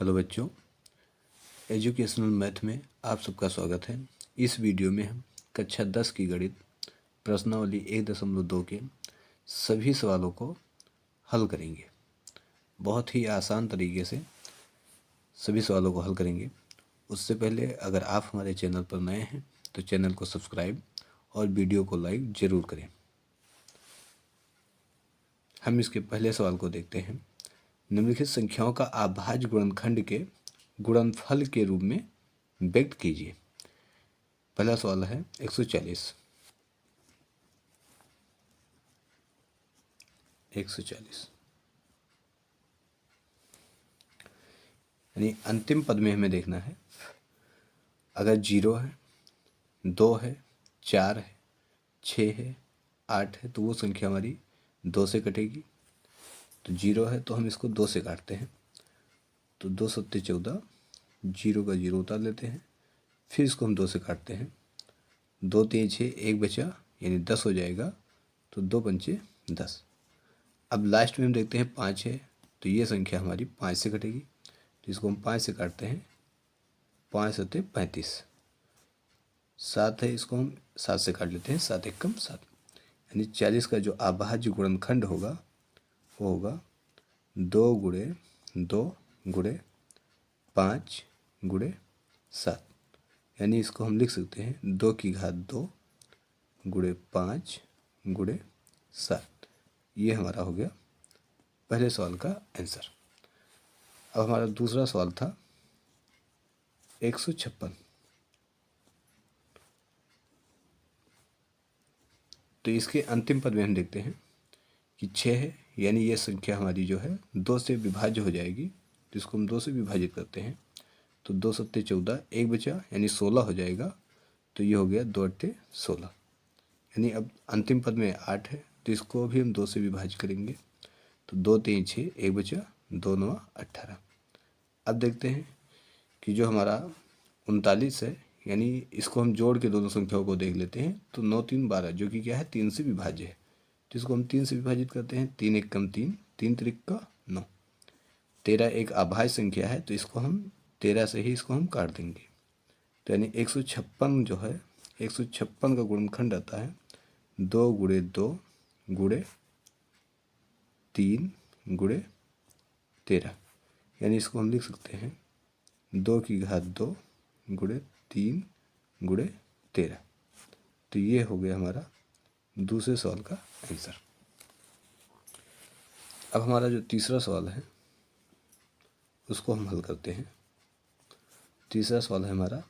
Hello बच्चों, educational math में आप सबका स्वागत है। इस वीडियो में हम कक्षा 10 की गणित प्रश्नावली 1.2 के सभी सवालों को हल करेंगे। बहुत ही आसान तरीके से सभी सवालों को हल करेंगे। उससे पहले अगर आप हमारे चैनल पर नए हैं तो चैनल को सब्सक्राइब और वीडियो को लाइक ज़रूर करें। हम इसके पहले सवाल को देखते हैं। निम्नलिखित संख्याओं का अभाज्य गुणनखंड के गुणनफल के रूप में व्यक्त कीजिए। पहला सवाल है 140। 140 यानी अंतिम पद में हमें देखना है। अगर 0 है, 2 है, 4 है, 6 है, 8 है तो वो संख्या हमारी 2 से कटेगी। तो 0 है तो हम इसको 2 से काटते हैं, तो 2 सत्ते 14, 0 का 0 उतार लेते हैं, फिर इसको हम 2 से काटते हैं। 2 3 6, 1 बचा यानी 10 हो जाएगा, तो 2 पंचे 10। अब लास्ट में हम देखते हैं 5 है तो ये संख्या हमारी 5 से कटेगी, तो इसको हम 5 से काटते हैं। 5 सत्ते 35। 7 है, इसको हम 7 से काट लेते हैं, 7 एकम 7। यानी 40 का जो अभाज्य गुणनखंड होगा वो होगा 2 गुणे 2 गुणे 5 गुणे 7। यानी इसको हम लिख सकते हैं 2 की घात 2 गुणे 5 गुणे 7। ये हमारा हो गया पहले सवाल का आंसर। अब हमारा दूसरा सवाल था 156। तो इसके अंतिम पद में हम देखते हैं कि 6 है, यानी ये संख्या हमारी जो है 2 से विभाज्य हो जाएगी, तो इसको हम 2 से विभाजित करते हैं। तो 2 सत्ते 14, 1 बचा यानी 16 हो जाएगा, तो ये हो गया 2 अट्ठे 16। यानी अब अंतिम पद में 8 है तो इसको भी हम 2 से विभाजित करेंगे। तो 2 3 6, 1 बचा, 2 9 18। अब देखते हैं कि जो हमारा 39 है, यानी इसको हम जोड़ के दोनों संख्याओं को देख लेते हैं। तो 9 3 12 जो कि क्या है 3 से विभाज्य है, तो इसको हम 3 से विभाजित करते हैं। 3 एकम 3, 3 त्रिक का 9। 13 एक अभाज्य संख्या है तो इसको हम 13 से ही इसको हम काट देंगे। तो यानी 156 जो है, 156 का गुणनखंड आता है 2 गुणे 2 गुणे 3 गुणे 13। यानी इसको हम लिख सकते हैं 2 की घात 2 गुणे 3 गुणे 13। तो ये हो गया हमारा दूसरे सवाल का आंसर। अब हमारा जो तीसरा सवाल है उसको हम हल करते हैं। तीसरा सवाल है हमारा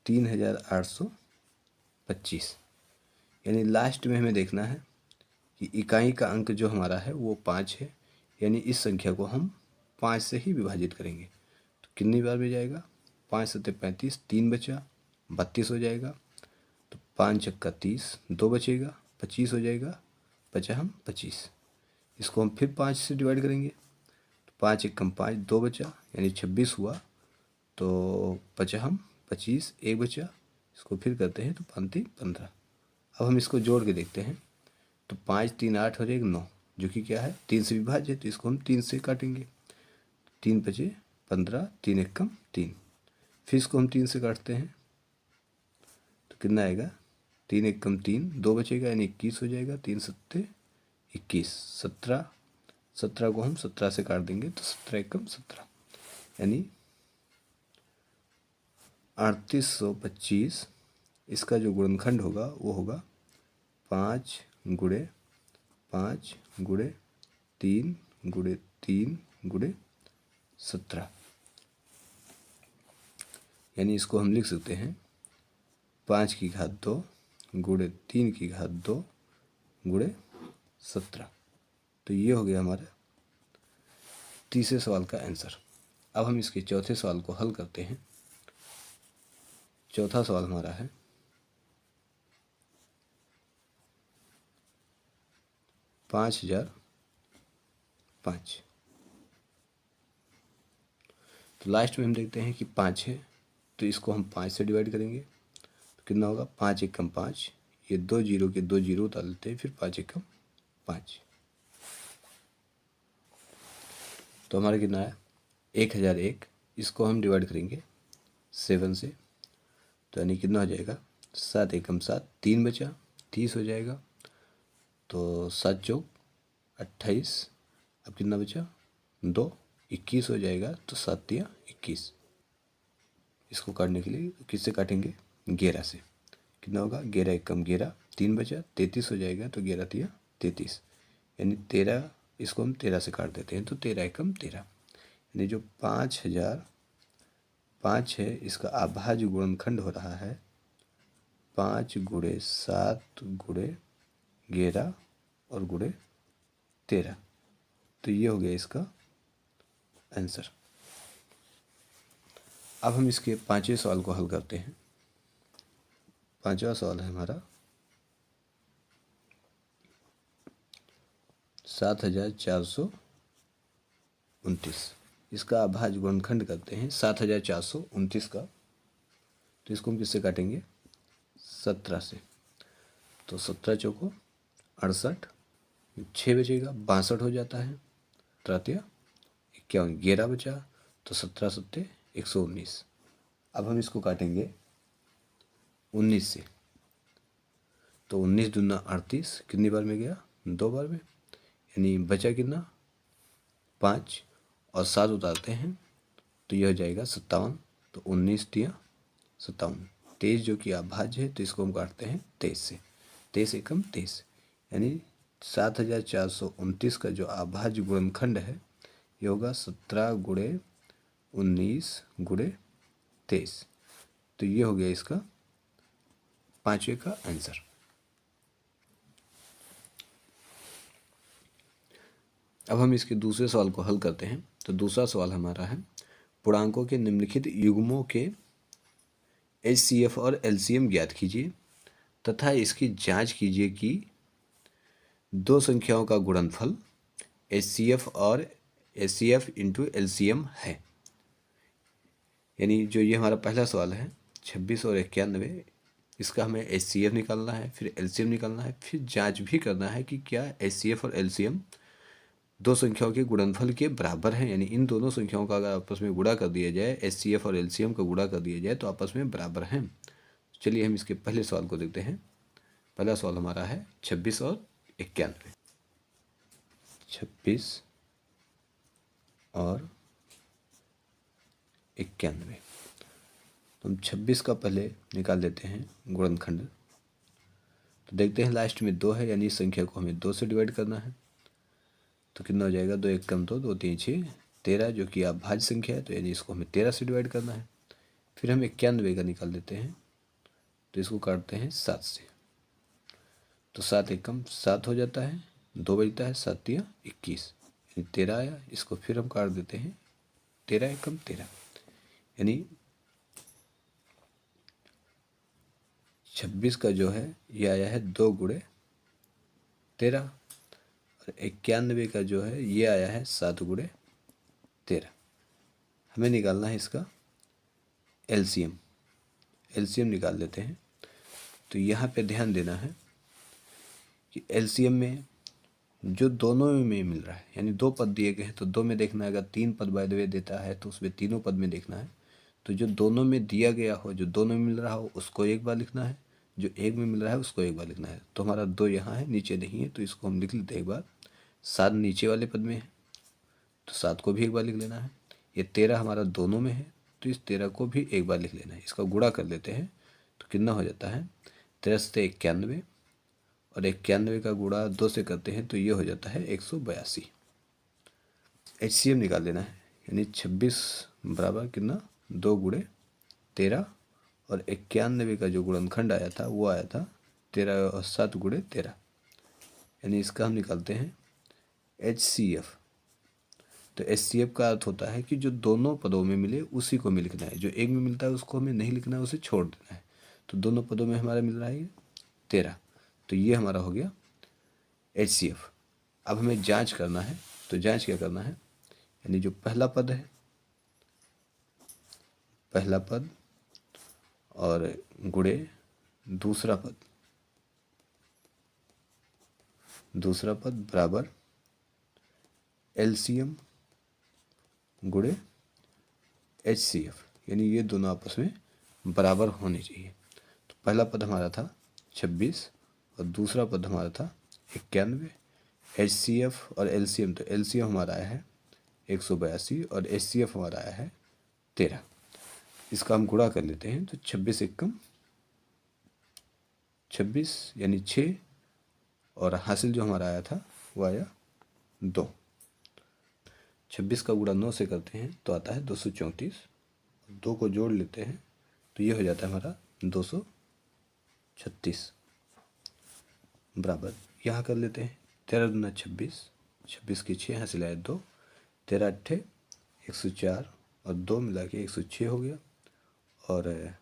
3825। यानी लास्ट में हमें देखना है कि इकाई का अंक जो हमारा है वो 5 है, यानी इस संख्या को हम 5 से ही विभाजित करेंगे। तो कितनी बार में जाएगा? 5 सत्ते 35, 3 बचा, 32 हो जाएगा। तो 5 छक्का 30, 2 बचेगा, 25 हो जाएगा, बचा हम 25। इसको हम फिर 5 से डिवाइड करेंगे। तो 5 एकम 5, 2 बचा यानी 26 हुआ, तो बचा हम 25, 1 बचा, इसको फिर करते हैं तो 5 15। अब हम इसको जोड़ के देखते हैं। तो 5 3 8 हो जाएगा 9, जो कि क्या है 3 से विभाज्य है, तो इसको हम 3 से काटेंगे। 3 बचे 15, 3 एकम 3। फिर इसको हम 3 से काटते हैं तो कितना आएगा? 3 एकम 3, 2 बचेगा यानी 21 हो जाएगा। 3 सत्ते 21, 17। 17 को हम 17 से काट देंगे तो 17 एकम 17, यानी 3825। इसका जो गुणनखंड होगा वो होगा 5 गुणे 5 गुणे 3 गुणे 3 गुणे 17। यानी इसको हम लिख सकते हैं 5 की घात 2 गुणे 3 की घात 2 गुणे 17। तो ये हो गया हमारा तीसरे सवाल का आंसर। अब हम इसके चौथे सवाल को हल करते हैं। चौथा सवाल हमारा है 5005। तो लास्ट में हम देखते हैं कि 5 है तो इसको हम 5 से डिवाइड करेंगे। तो कितना होगा? 5 एकम 5, ये 2 जीरो के 2 जीरो उतार लेते हैं, फिर 5 एकम 5। तो हमारा कितना है 1001, इसको हम डिवाइड करेंगे 7 से, तो यानी कितना हो जाएगा, 7 एकम 7, 3 बचा, 30 हो जाएगा। तो 7 चौक 28, अब कितना बचा, 2, 21 हो जाएगा। तो 7 तिया 21, इसको काटने के लिए किससे काटेंगे, 11 से। कितना होगा, 11 एकम 11, 3 बचा, 33 हो जाएगा। तो 11 तिया 33, यानी 13, इसको हम 13 से काट देते हैं। तो 13 एकम 13, यानी जो 5005 है, इसका अभाज्य गुणनखंड हो रहा है 5 गुणे 7 गुणे 11 और गुणे 13। तो ये हो गया इसका आंसर। अब हम इसके 5वें सवाल को हल करते हैं। 5वां सवाल है हमारा 7429, इसका अभाज्य गुणनखंड करते हैं 7429 का। तो इसको हम किससे काटेंगे, 17 से। तो 17 चौको 68, 6 बचेगा, 62 हो जाता है। 17 51, 11 बचा। तो 17 सत्ते 119। अब हम इसको काटेंगे 19 से। तो 19 दूना 38, कितनी बार में गया, 2 बार में, यानी बचा कितना, 5 और 7 उतारते हैं तो यह हो जाएगा 57। तो 19 तिया 57, 23 जो कि अभाज्य है, तो इसको हम काटते हैं 23 से। 23 एकम 23, यानी 7429 का जो अभाज्य गुणनखंड है ये होगा 17 गुणे 19 गुणे 23। तो ये हो गया इसका 5वें का आंसर। अब हम इसके दूसरे सवाल को हल करते हैं। तो दूसरा सवाल हमारा है, पूर्णांकों के निम्नलिखित युग्मों के HCF और LCM ज्ञात कीजिए तथा इसकी जांच कीजिए कि दो संख्याओं का गुणनफल HCF और HCF इंटू LCM है। यानी जो ये हमारा पहला सवाल है 26 और 91, इसका हमें HCF निकालना है, फिर LCM निकालना है, फिर जांच भी करना है कि क्या HCF और LCM दो संख्याओं के गुणनफल के बराबर हैं। यानी इन दोनों संख्याओं का अगर आपस में गुणा कर दिया जाए, HCF और LCM का गुणा कर दिया जाए तो आपस में बराबर हैं। चलिए हम इसके पहले सवाल को देखते हैं। पहला सवाल हमारा है 26 और 91। 26 और 91, तो हम 26 का पहले निकाल लेते हैं गुणनखंड। तो देखते हैं लास्ट में 2 है, यानी इस संख्या को हमें 2 से डिवाइड करना है। तो कितना हो जाएगा, 2 एक कम 2, 2 3 6 13, जो कि अभाज्य संख्या है। तो यानी इसको हमें 13 से डिवाइड करना है। फिर हम 91 का निकाल देते हैं, तो इसको काटते हैं 7 से। तो 7 एक कम 7 हो जाता है, 2 बचता है, 7 तिया 21, यानी 13 आया। इसको फिर हम काट देते हैं, 13 एक कम 13, यानी 26 का जो है ये आया है 2 गुणे 13, और 91 का जो है ये आया है 7 गुणे 13। हमें निकालना है इसका LCM। LCM निकाल लेते हैं। तो यहाँ पे ध्यान देना है कि LCM में जो दोनों में मिल रहा है, यानी 2 पद दिए गए हैं तो 2 में देखना है। अगर 3 पद बाय द वे देता है तो उसमें तीनों पद में देखना है। तो जो दोनों में दिया गया हो, जो दोनों में मिल रहा हो उसको एक बार लिखना है, जो एक में मिल रहा है उसको एक बार लिखना है। तो हमारा 2 यहाँ है, नीचे नहीं है, तो इसको हम लिख लेते हैं एक बार। 7 नीचे वाले पद में है तो 7 को भी एक बार लिख लेना है। ये 13 हमारा दोनों में है तो इस 13 को भी एक बार लिख लेना है। इसका गुणा कर लेते हैं तो कितना हो जाता है, 13 से 91, और 91 का गुणा 2 से करते हैं तो ये हो जाता है 182। HCM निकाल लेना है, यानी 26 बराबर कितना, 2 गुणे 13, और 91 का जो गुणनखंड आया था वो आया था 13 और 7 गुणे 13, यानी इसका हम निकालते हैं HCF। तो HCF का अर्थ होता है कि जो दोनों पदों में मिले उसी को हमें लिखना है, जो एक में मिलता है उसको हमें नहीं लिखना है, उसे छोड़ देना है। तो दोनों पदों में हमारा मिल रहा है 13, तो ये हमारा हो गया HCF। अब हमें जांच करना है। तो जांच क्या करना है, यानी जो पहला पद है, पहला पद और गुणे दूसरा पद, बराबर LCM गुणे HCF, यानी ये दोनों आपस में बराबर होने चाहिए। तो पहला पद हमारा था 26 और दूसरा पद हमारा था 91। HCF और LCM, तो LCM हमारा आया है 182 और HCF हमारा आया है 13। इसका हम गुणा कर लेते हैं, तो 26 एकम 26 यानी 6, और हासिल जो हमारा आया था वो आया 2। 26 का गुणा 9 से करते हैं तो आता है 234, 2 को जोड़ लेते हैं तो ये हो जाता है हमारा 236, बराबर यहाँ कर लेते हैं 13 दूना 26, 26 की 6 हासिल आया 2, 13 अट्ठे 104 और 2 मिला के 106 हो गया, और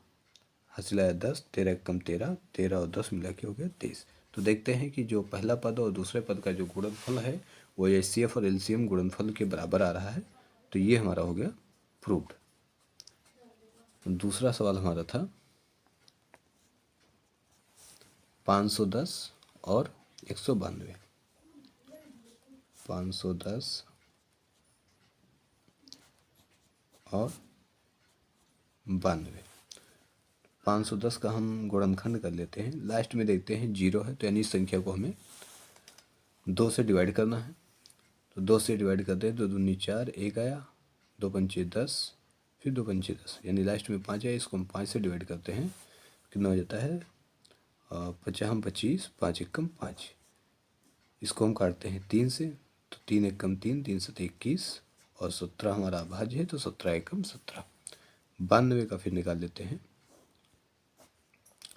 हासिल आया 10, 13 कम 13, 13 और 10 मिला के हो गया 23। तो देखते हैं कि जो पहला पद और दूसरे पद का जो गुणनफल है वो HCF और LCM गुणनफल के बराबर आ रहा है। तो ये हमारा हो गया प्रूव्ड। दूसरा सवाल हमारा था 510 और 192। 510 और 92। 510 का हम गुणनखंड कर लेते हैं, लास्ट में देखते हैं 0 है, तो यानी इस संख्या को हमें 2 से डिवाइड करना है। तो 2 से डिवाइड करते हैं, 2 दूनी 4, 1 आया, 2 पंचे 10, फिर 2 पंचे 10, यानी लास्ट में 5 आया। इसको हम 5 से डिवाइड करते हैं, कितना हो जाता है 55 25, 5 एकम 5। इसको हम काटते हैं 3 से, तो 3 एकम 3, 3 7 21, और 17 हमारा अभाज्य है तो 17 एकम 17। 92 का फिर निकाल लेते हैं,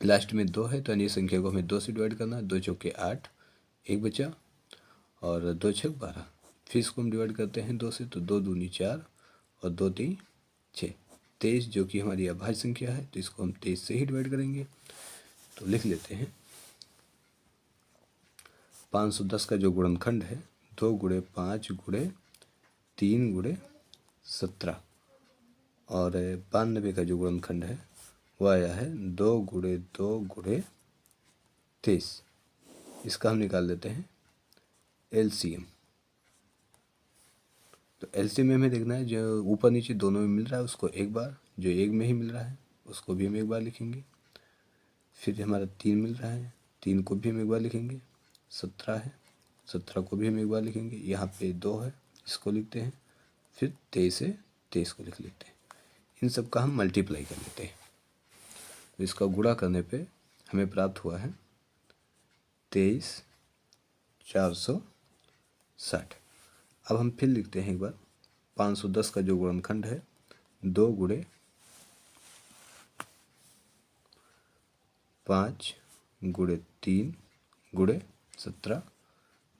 लास्ट में 2 है तो अन्य संख्या को हमें 2 से डिवाइड करना है। 2 चौके 8, 1 बचा, और 2 छक 12। फिर इसको हम डिवाइड करते हैं 2 से, तो 2 दूनी 4 और 2 3 6, 23 जो कि हमारी अभाज्य संख्या है, तो इसको हम 23 से ही डिवाइड करेंगे। तो लिख लेते हैं 510 का जो गुणनखंड है 2 गुणे 5 गुणे 3 गुणे 17, और 92 का जो गुणनखंड है वो आया है 2 गुणे 2 गुणे 23। इसका हम निकाल लेते हैं LCM। तो LCM में हमें देखना है जो ऊपर नीचे दोनों में मिल रहा है उसको एक बार, जो एक में ही मिल रहा है उसको भी हम एक बार लिखेंगे। फिर हमारा 3 मिल रहा है, 3 को भी हम एक बार लिखेंगे। 17 है, 17 को भी हम एक बार लिखेंगे। यहाँ पे 2 है, इसको लिखते हैं। फिर 23 है, 23 को लिख लेते हैं। इन सब का हम मल्टीप्लाई कर लेते हैं, तो इसका गुणा करने पे हमें प्राप्त हुआ है 23,460। अब हम फिर लिखते हैं एक बार 510 का जो गुणनखंड है 2 गुणे 5 गुणे 3 गुणे 17।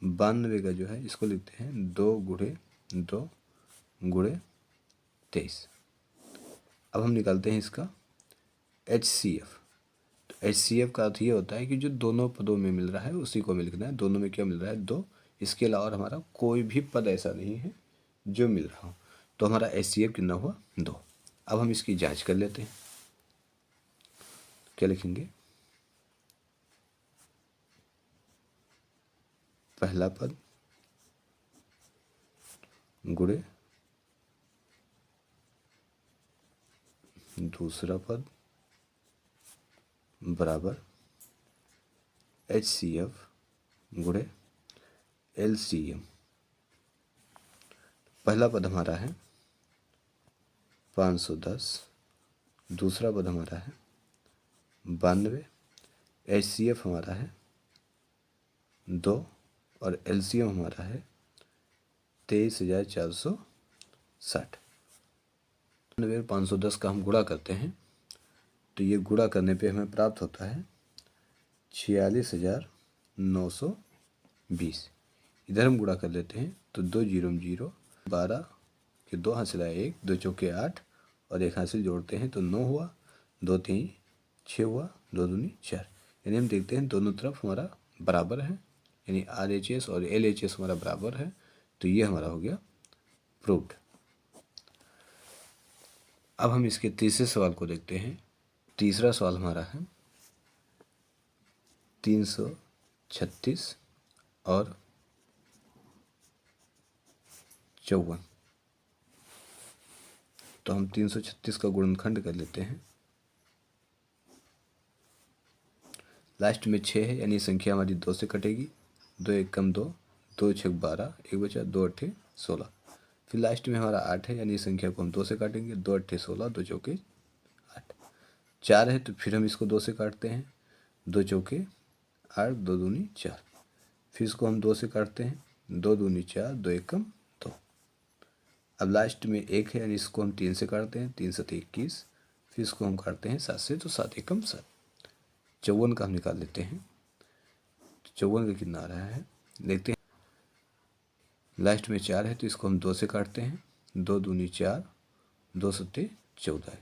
92 का जो है इसको लिखते हैं 2 गुणे 2 गुणे 23। अब हम निकालते हैं इसका HCF। तो HCF का अर्थ ये होता है कि जो दोनों पदों में मिल रहा है उसी को हमें लिखना है। दोनों में क्या मिल रहा है 2, इसके अलावा और हमारा कोई भी पद ऐसा नहीं है जो मिल रहा हो। तो हमारा HCF कितना हुआ 2। अब हम इसकी जांच कर लेते हैं, क्या लिखेंगे पहला पद गुणे दूसरा पद बराबर HCF गुणे LCM। पहला पद हमारा है 510, दूसरा पद हमारा है 92, HCF हमारा है 2 और LCM हमारा है 23,460। 510 का हम गुणा करते हैं तो ये गुणा करने पे हमें प्राप्त होता है 46,920। इधर हम गुणा कर लेते हैं तो 2 जीरो 0, 12 के 2 हासिल आए 1, 2 चौके 8 और 1 हासिल जोड़ते हैं तो 9 हुआ, 2 3 6 हुआ, 2 दूनी 4। यानी हम देखते हैं दोनों तरफ हमारा बराबर है, यानी RHS और LHS हमारा बराबर है। तो ये हमारा हो गया प्रूव्ड। अब हम इसके तीसरे सवाल को देखते हैं। तीसरा सवाल हमारा है 336 और 54। तो हम 336 का गुणनखंड कर लेते हैं। लास्ट में 6 है, यानी संख्या हमारी 2 से कटेगी। 2 एक कम 2, 2 छः 12, एक बचा 2 अट्ठे 16। फिर लास्ट में हमारा 8 है, यानी संख्या को हम 2 से काटेंगे। 2 अट्ठे 16, 2 चौके 8। 4 है तो फिर हम इसको 2 से काटते हैं। 2 चौके 8, 2 दूनी 4। फिर इसको हम 2 से काटते हैं। 2 दूनी 4, 2 एक कम 2। अब लास्ट में 1 है, यानी इसको हम 3 से काटते हैं। 3 7 21। फिर इसको हम काटते हैं 7 से, तो 7 एकम 7। 54 का हम निकाल लेते हैं। तो 54 का कितना आ रहा है देखते हैं। लास्ट में 4 है तो इसको हम 2 से काटते हैं। 2 दूनी 4, 2 सत्ते 14।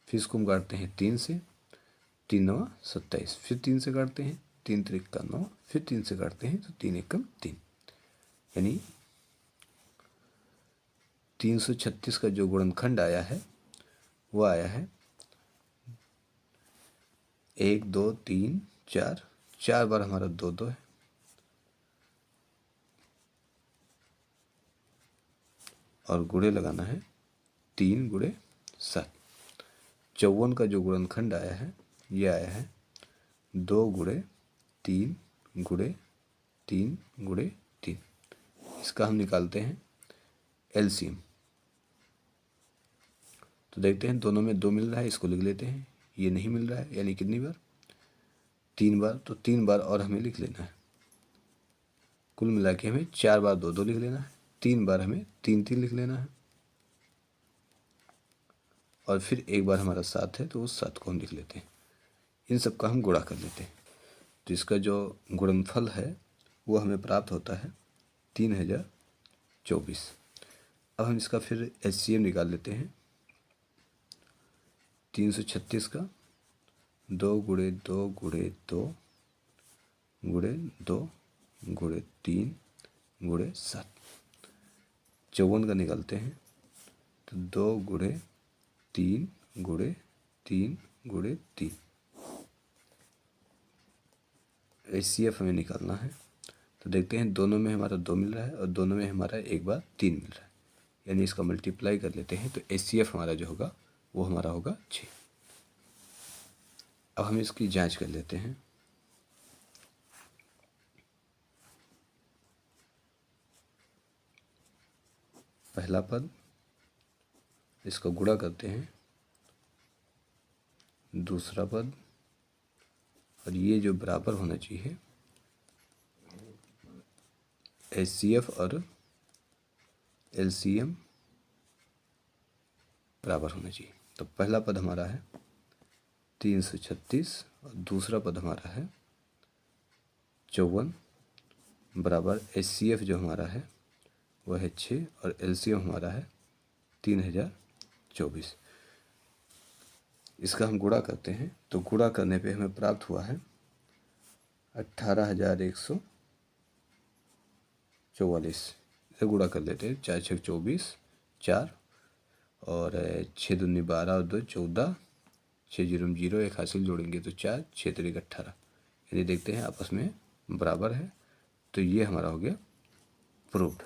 फिर इसको हम काटते हैं 3 से। 3 9 27। फिर 3 से काटते हैं। 3 3 का 9। फिर 3 से काटते हैं तो 3 एकम 3, यानी 336 का जो गुणनखंड आया है वो आया है 1 2 3 4। 4 बार हमारा 2 2 है, और गुणे लगाना है 3 गुणे 7। 54 का जो गुणनखंड आया है ये आया है 2 गुणे 3 गुणे 3 गुणे 3। इसका हम निकालते हैं एलसीएम। तो देखते हैं दोनों में 2 मिल रहा है, इसको लिख लेते हैं। ये नहीं मिल रहा है, यानी कितनी बार 3 बार, तो 3 बार और हमें लिख लेना है। कुल मिला के हमें 4 बार 2 2 लिख लेना है। 3 बार हमें 3 3 लिख लेना है, और फिर एक बार हमारा 7 है तो उस 7 को हम लिख लेते हैं। इन सब का हम गुणा कर लेते हैं, तो इसका जो गुणनफल है वो हमें प्राप्त होता है 3024। अब हम इसका फिर एचसीएम निकाल लेते हैं। 336 का 2 गुणे 2 गुणे 2 गुणे 2 गुणे 3 गुणे 7। 54 का निकालते हैं तो 2 गुणे 3 गुणे 3 गुणे 3। एचसीएफ हमें निकालना है, तो देखते हैं दोनों में हमारा 2 मिल रहा है और दोनों में हमारा एक बार 3 मिल रहा है, यानी इसका मल्टीप्लाई कर लेते हैं। तो एचसीएफ हमारा जो होगा वो हमारा होगा 6। अब हम इसकी जांच कर लेते हैं। पहला पद, इसको गुणा करते हैं। दूसरा पद, और ये जो बराबर होना चाहिए एचसीएफ और एलसीएम बराबर होना चाहिए। तो पहला पद हमारा है 336 और दूसरा पद हमारा है 54 बराबर एचसीएफ जो हमारा है वह है 6 और एलसीएम हमारा है 3024। इसका हम गुणा करते हैं, तो गुणा करने पे हमें प्राप्त हुआ है 18,144। इसे गुणा कर लेते हैं। 4 6 24, 4 और 6 दूनी 12 और 2 14, 6 0 0, एक हासिल जोड़ेंगे तो 4, 6 3 18। यदि देखते हैं आपस में बराबर है, तो ये हमारा हो गया प्रूव्ड।